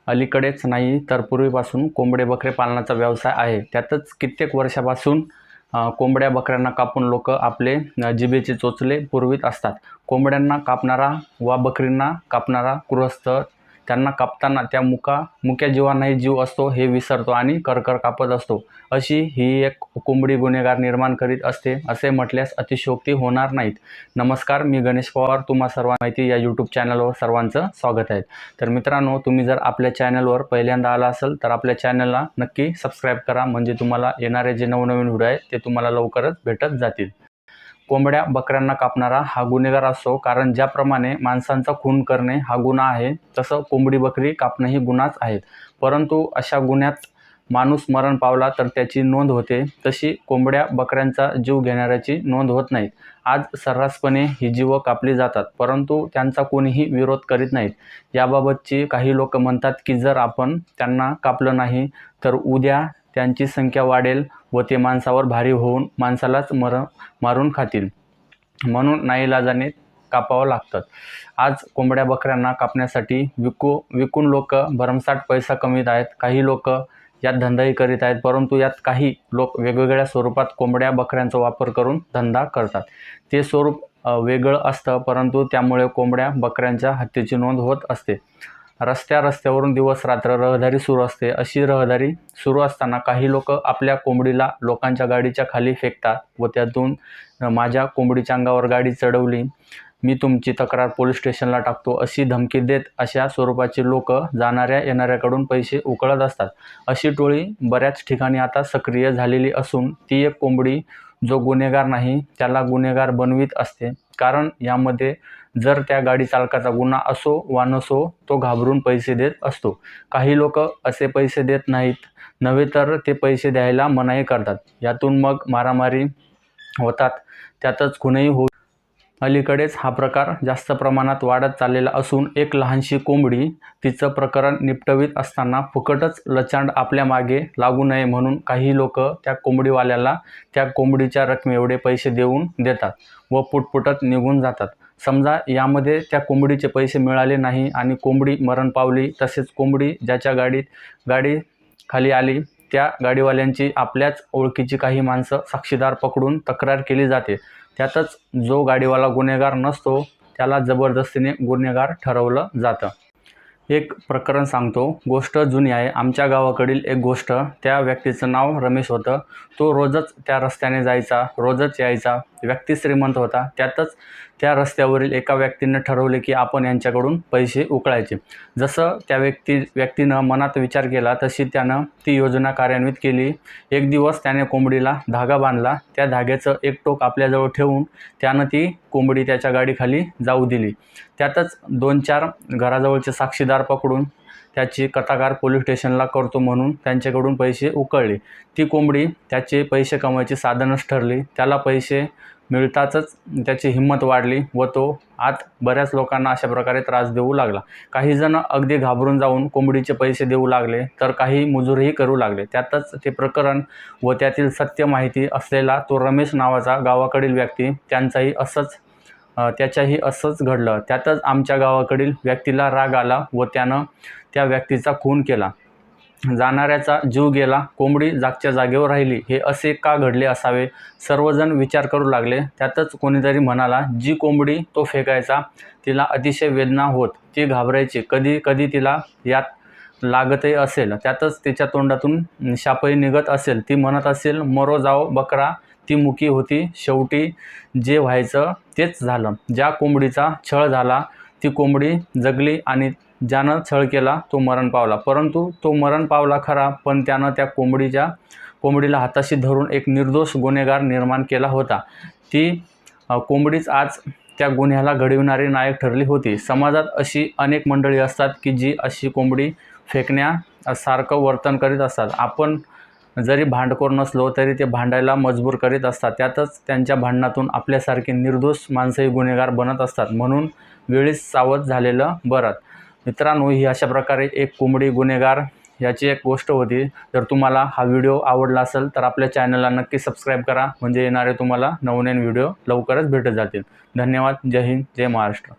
अलीकडेच नाही तर पूर्वीपासून कोंबडे बकरे पालनाचा व्यवसाय आहे। त्यातच कित्येक वर्षापासून कोंबड्या बकऱ्यांना कापून लोक आपले जिभेचे चोचले पुरवीत असतात। कोंबड्यांना कापणारा वा बकरींना कापणारा गृहस्थ त्यांना कापताना त्या मुक्या जीवांनाही जीव असतो हे विसरतो आणि करकर कापत असतो। अशी ही एक कोंबडी गुन्हेगार निर्माण करीत असते असे म्हटल्यास अतिशयोक्ती होणार नाहीत। नमस्कार, मी गणेश पवार, तुम्हा सर्वांना माहिती या यूट्यूब चॅनलवर सर्वांचं स्वागत आहे। तर मित्रांनो, तुम्ही जर आपल्या चॅनलवर पहिल्यांदा आला असाल तर आपल्या चॅनलला नक्की सबस्क्राईब करा, म्हणजे तुम्हाला येणारे जे नवनवीन व्हिडिओ आहेत ते तुम्हाला लवकरच भेटत जातील। कोंबड्या बकऱ्यांना कापणारा हा गुन्हेगार असतो, कारण ज्याप्रमाणे माणसांचा खून करणे हा गुन्हा आहे तसं कोंबडी बकरी कापणंही गुन्हाच आहे। परंतु अशा गुन्ह्यात माणूस मरण पावला तर त्याची नोंद होते, तशी कोंबड्या बकऱ्यांचा जीव घेणाऱ्याची नोंद होत नाही। आज सर्रासपणे ही जीव कापली जातात, परंतु त्यांचा कोणीही विरोध करीत नाहीत। याबाबतची काही लोक म्हणतात की जर आपण त्यांना कापलं नाही तर उद्या त्यांची संख्या वाढेल व ते माणसावर भारी होऊन माणसालाच मारून खातील, म्हणून नाईलाजाने कापावं लागतं। आज कोंबड्या बकऱ्यांना कापण्यासाठी विकून लोक भरमसाठ पैसा कमवित आहेत। काही लोक यात धंदाही करीत आहेत, परंतु यात काही लोक वेगवेगळ्या स्वरूपात कोंबड्या बकऱ्यांचा वापर करून धंदा करतात। ते स्वरूप वेगळं असतं, परंतु त्यामुळे कोंबड्या बकऱ्यांच्या हत्येची नोंद होत असते। रस्त्यावरून दिवस रात्र रहदारी सुरू असते। अशी रहदारी सुरू असताना काही लोक आपल्या कोंबडीला लोकांच्या गाडीच्या खाली फेकतात व त्यातून माझ्या कोंबडीच्या अंगावर गाडी चढवली, मी तुमची तक्रार पोलीस स्टेशनला टाकतो अशी धमकी देत अशा स्वरूपाची लोक जाणाऱ्या येणाऱ्याकडून पैसे उकळत असतात। अशी टोळी बऱ्याच ठिकाणी आता सक्रिय झालेली असून ती एक कोंबडी जो गुन्हेगार नाही त्याला गुन्हेगार बनवीत असते, कारण यामध्ये जर त्या गाडी चालकाचा गुन्हा असो वा नसो तो घाबरून पैसे देत असतो। काही लोक असे पैसे देत नाहीत नव्हे तर ते पैसे द्यायला मनाई करतात, यातून मग मारामारी होतात, त्यातच खुनही होऊ। अलीकडेच हा प्रकार जास्त प्रमाणात वाढत चाललेला असून एक लहानशी कोंबडी तिचं प्रकरण निपटवीत असताना फुकटच लचांड आपल्या मागे लागू नये म्हणून काही लोक त्या कोंबडीवाल्याला त्या कोंबडीच्या रकमेएवढे पैसे देऊन देतात व पुटपुटत निघून जातात। समजा यामध्ये त्या कोंबडीचे पैसे मिळाले नाही आणि कोंबडी मरण पावली, तसेच कोंबडी ज्याच्या गाडी खाली आली त्या गाडीवाल्यांची आपल्याच ओळखीची काही माणसं साक्षीदार पकडून तक्रार केली जाते। त्यातच जो गाडीवाला गुन्हेगार नसतो त्याला जबरदस्तीने गुन्हेगार ठरवलं जातं। एक प्रकरण सांगतो, गोष्ट जुनी आहे। आमच्या गावाकडील एक गोष्ट, त्या व्यक्तीचं नाव रमेश होतं। तो रोजच त्या रस्त्याने जायचा, रोजच यायचा। व्यक्ती श्रीमंत होता। त्यातच त्या रस्त्यावरील एका व्यक्तीने ठरवले की आपण यांच्याकडून पैसे उकळायचे। जसं त्या व्यक्तीनं मनात विचार केला तशी त्यानं ती योजना कार्यान्वित केली। एक दिवस त्याने कोंबडीला धागा बांधला, त्या धाग्याचं एक टोक आपल्याजवळ ठेवून त्यानं ती कोंबडी त्याच्या गाडीखाली जाऊ दिली। त्यातच 2-4 घराजवळचे साक्षीदार पकडून त्याची कथाकार पोलीस स्टेशनला करतो म्हणून त्यांच्याकडून पैसे उकळले। ती कोंबडी त्याचे पैसे कमवायची साधनच ठरली। त्याला पैसे मिळताच त्याची हिंमत वाढली व तो आत बऱ्याच लोकांना अशा प्रकारे त्रास देऊ लागला। काही जण अगदी घाबरून जाऊन कोंबडीचे पैसे देऊ लागले, तर काही मुजूरही करू लागले। त्यातच ते प्रकरण व त्यातील सत्य माहिती असलेला तो रमेश नावाचा गावाकडील व्यक्ती त्याच्याही असंच घडलं। त्यातच आमच्या गावाकडील व्यक्तीला राग आला व त्यानं त्या व्यक्तीचा खून केला। जाणाऱ्याचा जीव गेला, कोंबडी जागच्या जागेवर राहिली। हे असे का घडले असावे? सर्वजण विचार करू लागले। त्यातच कोणीतरी म्हणाला, जी कोंबडी तो फेकायचा तिला अतिशय वेदना होत, ती घाबरायची, कधी कधी तिला यात लागतही असेल, त्यातच तिच्या तोंडातून शापही निघत असेल। ती म्हणत असेल, मरो जाओ बकरा, ती मुकी होती, शेवटी जे व्हायचं तेच झालं। ज्या कोंबडीचा छळ झाला ती कोंबडी जगली आणि ज्यानं छळ केला तो मरण पावला। परंतु तो मरण पावला खरा, पण त्यानं त्या कोंबडीला हाताशी धरून एक निर्दोष गुन्हेगार निर्माण केला होता। ती कोंबडीच आज त्या गुन्ह्याला घडविणारी नायक ठरली होती। समाजात अशी अनेक मंडळी असतात की जी अशी कोंबडी फेकण्यासारखं वर्तन करीत असतात। आपण जरी भांडखोर नसलो तरी ते भांडायला मजबूर करीत असतात। त्यातच त्यांच्या भांडणातून आपल्यासारखे निर्दोष माणसंही गुन्हेगार बनत असतात, म्हणून वेळीच सावध झालेलं बरं। मित्रांनो, ही अशा प्रकारे एक कोंबडी गुन्हेगार याची एक गोष्ट होती। जर तुम्हाला हा व्हिडिओ आवडला असेल तर आपल्या चॅनलला नक्की सबस्क्राईब करा, म्हणजे येणारे तुम्हाला नवनवीन व्हिडिओ लवकरच भेटत जातील। धन्यवाद। जय हिंद, जय महाराष्ट्र।